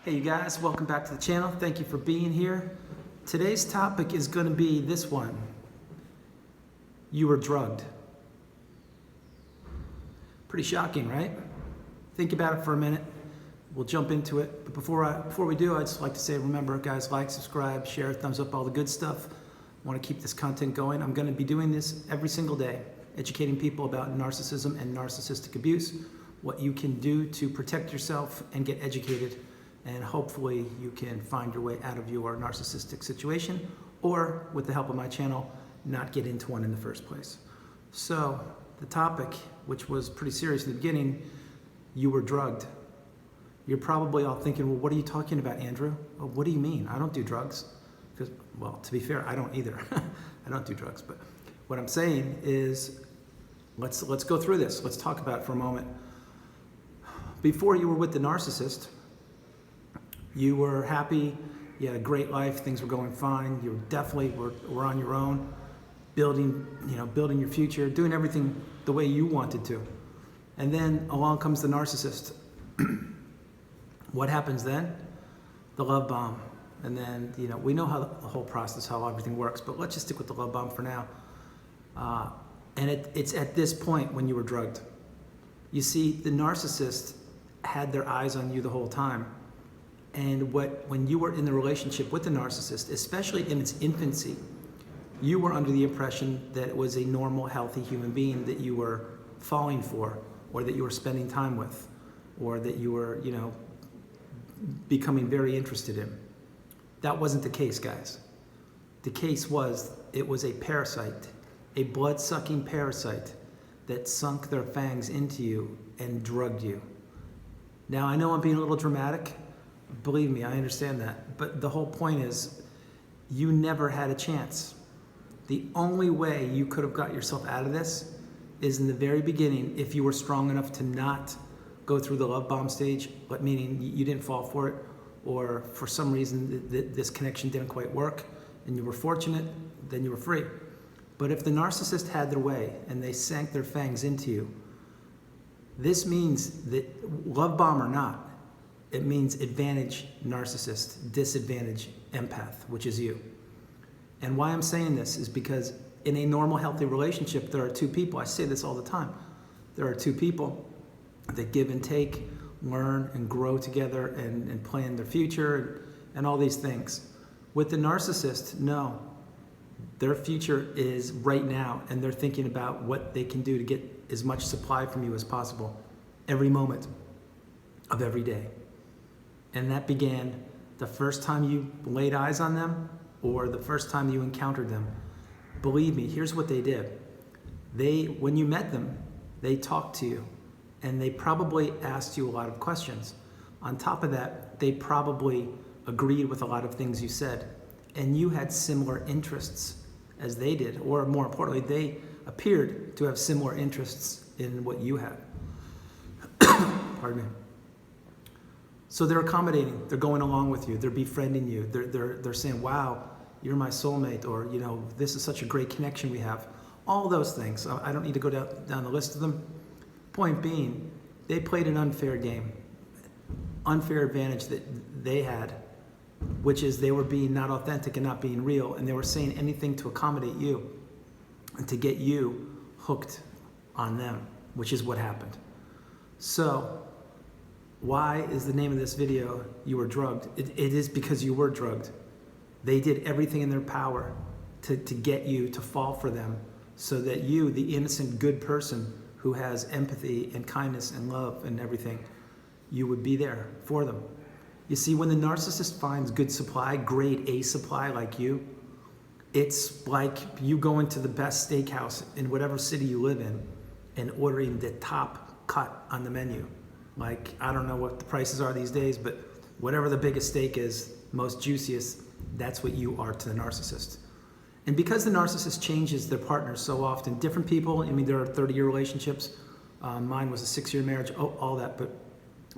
Hey you guys, welcome back to the channel. Thank you for being here. Today's topic is going to be this one. You were drugged. Pretty shocking, right? Think about it for a minute. We'll jump into it. But before we do, I'd just like to say, remember guys, like, subscribe, share, thumbs up, all the good stuff. I want to keep this content going. I'm going to be doing this every single day, educating people about narcissism and narcissistic abuse, what you can do to protect yourself and get educated. And hopefully you can find your way out of your narcissistic situation, or with the help of my channel, not get into one in the first place. So the topic, which was pretty serious in the beginning, you were drugged. You're probably all thinking, well, what are you talking about, Andrew? Well, what do you mean? I don't do drugs. Because, well, to be fair, I don't either. I don't do drugs. But what I'm saying is, let's go through this. Let's talk about it for a moment. Before you were with the narcissist, you were happy, you had a great life, things were going fine, you definitely were on your own, building your future, doing everything the way you wanted to. And then along comes the narcissist. What happens then? The love bomb. And then, we know how the whole process, how everything works, but let's just stick with the love bomb for now. And it's at this point when you were drugged. You see, the narcissist had their eyes on you the whole time. And when you were in the relationship with the narcissist, especially in its infancy, you were under the impression that it was a normal, healthy human being that you were falling for, or that you were spending time with, or that you were, becoming very interested in. That wasn't the case, guys. The case was, it was a parasite, a blood-sucking parasite that sunk their fangs into you and drugged you. Now, I know I'm being a little dramatic. Believe me, I understand that. But the whole point is, you never had a chance. The only way you could have got yourself out of this is in the very beginning, if you were strong enough to not go through the love bomb stage, but meaning you didn't fall for it, or for some reason this connection didn't quite work, and you were fortunate, then you were free. But if the narcissist had their way and they sank their fangs into you, this means that, love bomb or not, it means advantage narcissist, disadvantage empath, which is you. And why I'm saying this is because in a normal, healthy relationship, there are two people. I say this all the time. There are two people that give and take, learn and grow together and plan their future and all these things. With the narcissist, no. Their future is right now, and they're thinking about what they can do to get as much supply from you as possible every moment of every day. And that began the first time you laid eyes on them or the first time you encountered them. Believe me, here's what they did. When you met them, they talked to you and they probably asked you a lot of questions. On top of that, they probably agreed with a lot of things you said, and you had similar interests as they did, or more importantly, they appeared to have similar interests in what you had. Pardon me. So they're accommodating, they're going along with you, they're befriending you, they're saying, wow, you're my soulmate, or this is such a great connection we have. All those things. I don't need to go down the list of them. Point being, they played an unfair game, unfair advantage that they had, which is they were being not authentic and not being real, and they were saying anything to accommodate you and to get you hooked on them, which is what happened. So why is the name of this video, You Were Drugged? It is because you were drugged. They did everything in their power to get you to fall for them, so that you, the innocent, good person who has empathy and kindness and love and everything, you would be there for them. You see, when the narcissist finds good supply, grade A supply like you, it's like you going to the best steakhouse in whatever city you live in and ordering the top cut on the menu. Like, I don't know what the prices are these days, but whatever the biggest steak is, most juiciest, that's what you are to the narcissist. And because the narcissist changes their partners so often, different people, there are 30-year relationships. Mine was a 6-year marriage, all that. But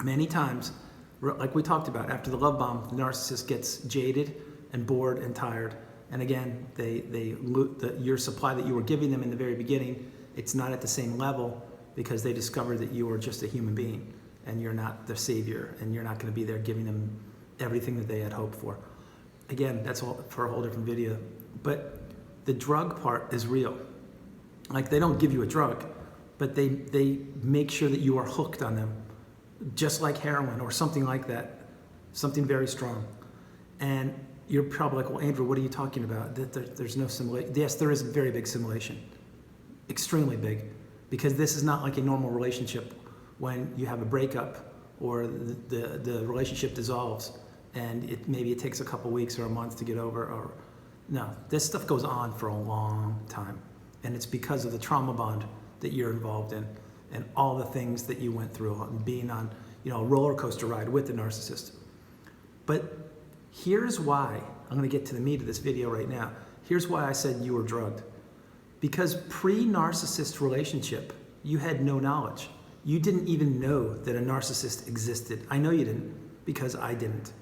many times, like we talked about, after the love bomb, the narcissist gets jaded and bored and tired. And again, your supply that you were giving them in the very beginning, it's not at the same level because they discover that you are just a human being and you're not their savior, and you're not going to be there giving them everything that they had hoped for. Again, that's all for a whole different video. But the drug part is real. Like, they don't give you a drug, but they make sure that you are hooked on them, just like heroin or something like that, something very strong. And you're probably like, well, Andrew, what are you talking about? There's no simulation. Yes, there is a very big simulation, extremely big, because this is not like a normal relationship when you have a breakup or the relationship dissolves and maybe it takes a couple weeks or a month to get over. Or no, this stuff goes on for a long time, and it's because of the trauma bond that you're involved in and all the things that you went through and being on, a roller coaster ride with the narcissist. But here's why, I'm going to get to the meat of this video right now. Here's why I said you were drugged. Because pre-narcissist relationship, you had no knowledge. You didn't even know that a narcissist existed. I know you didn't, because I didn't.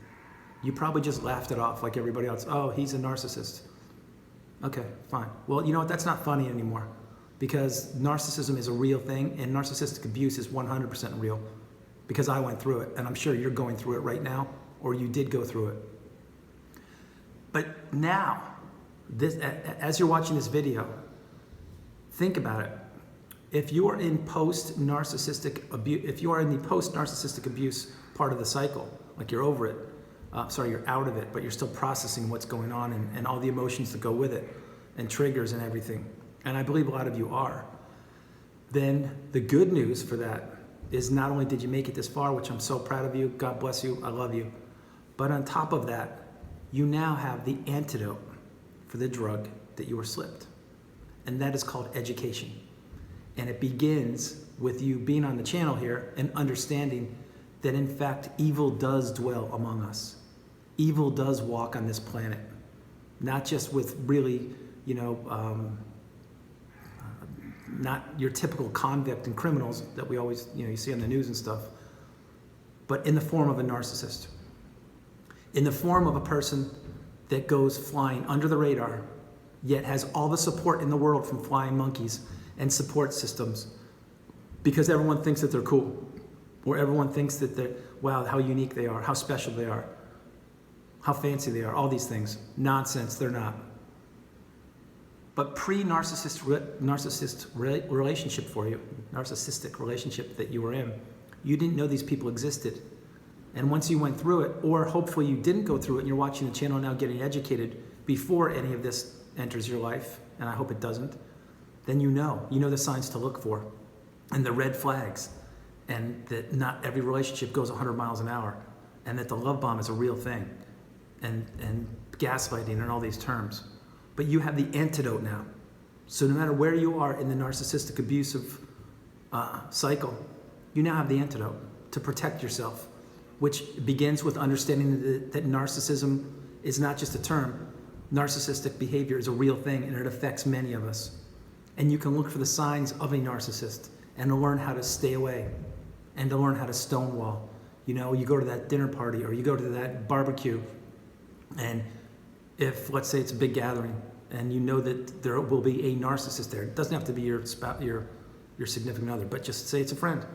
You probably just laughed it off like everybody else. Oh, he's a narcissist. Okay, fine. Well, you know what? That's not funny anymore, because narcissism is a real thing, and narcissistic abuse is 100% real, because I went through it, and I'm sure you're going through it right now, or you did go through it. But now, as you're watching this video, think about it. If you are in post-narcissistic abuse, if you are in the post-narcissistic abuse part of the cycle, like you're over it, you're out of it, but you're still processing what's going on and all the emotions that go with it and triggers and everything, and I believe a lot of you are, then the good news for that is not only did you make it this far, which I'm so proud of you, God bless you, I love you, but on top of that, you now have the antidote for the drug that you were slipped, and that is called education. And it begins with you being on the channel here and understanding that in fact evil does dwell among us. Evil does walk on this planet, not just with really, not your typical convict and criminals that we always, you see on the news and stuff, but in the form of a narcissist, in the form of a person that goes flying under the radar, yet has all the support in the world from flying monkeys and support systems, because everyone thinks that they're cool, or everyone thinks that wow, how unique they are, how special they are, how fancy they are, all these things. Nonsense, they're not. But narcissistic relationship that you were in, you didn't know these people existed. And once you went through it, or hopefully you didn't go through it and you're watching the channel now getting educated before any of this enters your life, and I hope it doesn't, then you know the signs to look for and the red flags, and that not every relationship goes 100 miles an hour, and that the love bomb is a real thing, and gaslighting and all these terms. But you have the antidote now. So no matter where you are in the narcissistic abusive cycle, you now have the antidote to protect yourself, which begins with understanding that narcissism is not just a term. Narcissistic behavior is a real thing, and it affects many of us. And you can look for the signs of a narcissist and to learn how to stay away and to learn how to stonewall. You go to that dinner party or you go to that barbecue, and if, let's say it's a big gathering, and you know that there will be a narcissist there. It doesn't have to be your significant other, but just say it's a friend.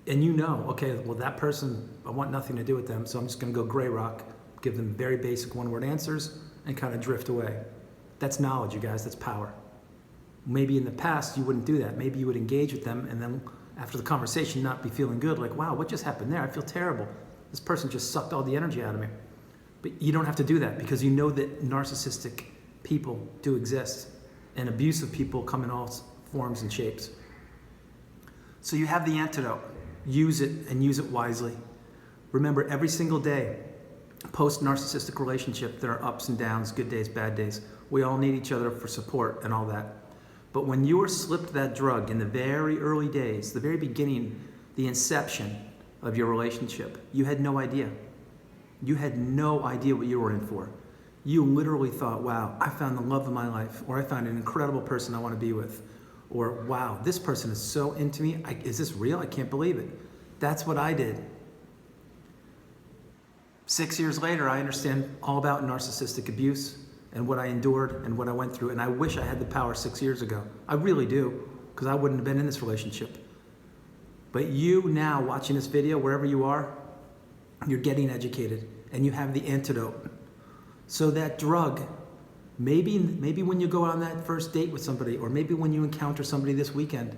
And okay, well, that person, I want nothing to do with them, so I'm just going to go gray rock, give them very basic one-word answers, and kind of drift away. That's knowledge, you guys. That's power. Maybe in the past you wouldn't do that. Maybe you would engage with them, and then after the conversation not be feeling good, like, wow, what just happened there? I feel terrible. This person just sucked all the energy out of me. But you don't have to do that, because you know that narcissistic people do exist, and abusive people come in all forms and shapes. So you have the antidote. Use it, and use it wisely. Remember, every single day, post-narcissistic relationship, there are ups and downs, good days, bad days. We all need each other for support and all that. But when you were slipped that drug in the very early days, the very beginning, the inception of your relationship, you had no idea. You had no idea what you were in for. You literally thought, wow, I found the love of my life, or I found an incredible person I want to be with, or wow, this person is so into me. Is this real? I can't believe it. That's what I did. 6 years later, I understand all about narcissistic abuse and what I endured and what I went through, and I wish I had the power 6 years ago. I really do, because I wouldn't have been in this relationship. But you now, watching this video, wherever you are, you're getting educated, and you have the antidote. So that drug, maybe when you go on that first date with somebody, or maybe when you encounter somebody this weekend,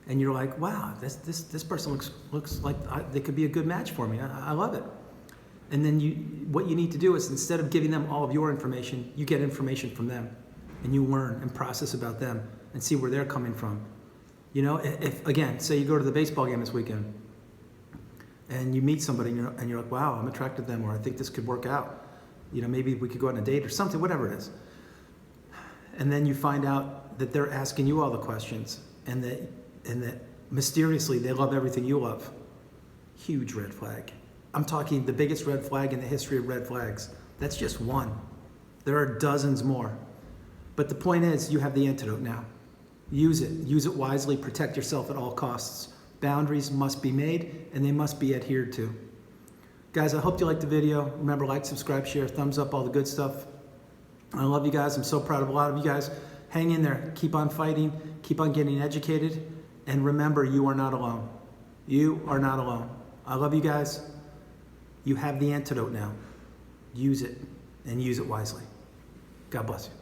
and you're like, wow, this person looks like they could be a good match for me. I love it. And then what you need to do is, instead of giving them all of your information, you get information from them, and you learn and process about them and see where they're coming from. You know, if again, say you go to the baseball game this weekend, and you meet somebody, and you're like, wow, I'm attracted to them, or I think this could work out. You know, maybe we could go on a date or something, whatever it is. And then you find out that they're asking you all the questions, and that mysteriously they love everything you love. Huge red flag. I'm talking the biggest red flag in the history of red flags. That's just one. There are dozens more. But the point is, you have the antidote now. Use it. Use it wisely. Protect yourself at all costs. Boundaries must be made, and they must be adhered to. Guys, I hope you liked the video. Remember, like, subscribe, share, thumbs up, all the good stuff. I love you guys. I'm so proud of a lot of you guys. Hang in there. Keep on fighting. Keep on getting educated. And remember, you are not alone. You are not alone. I love you guys. You have the antidote now. Use it, and use it wisely. God bless you.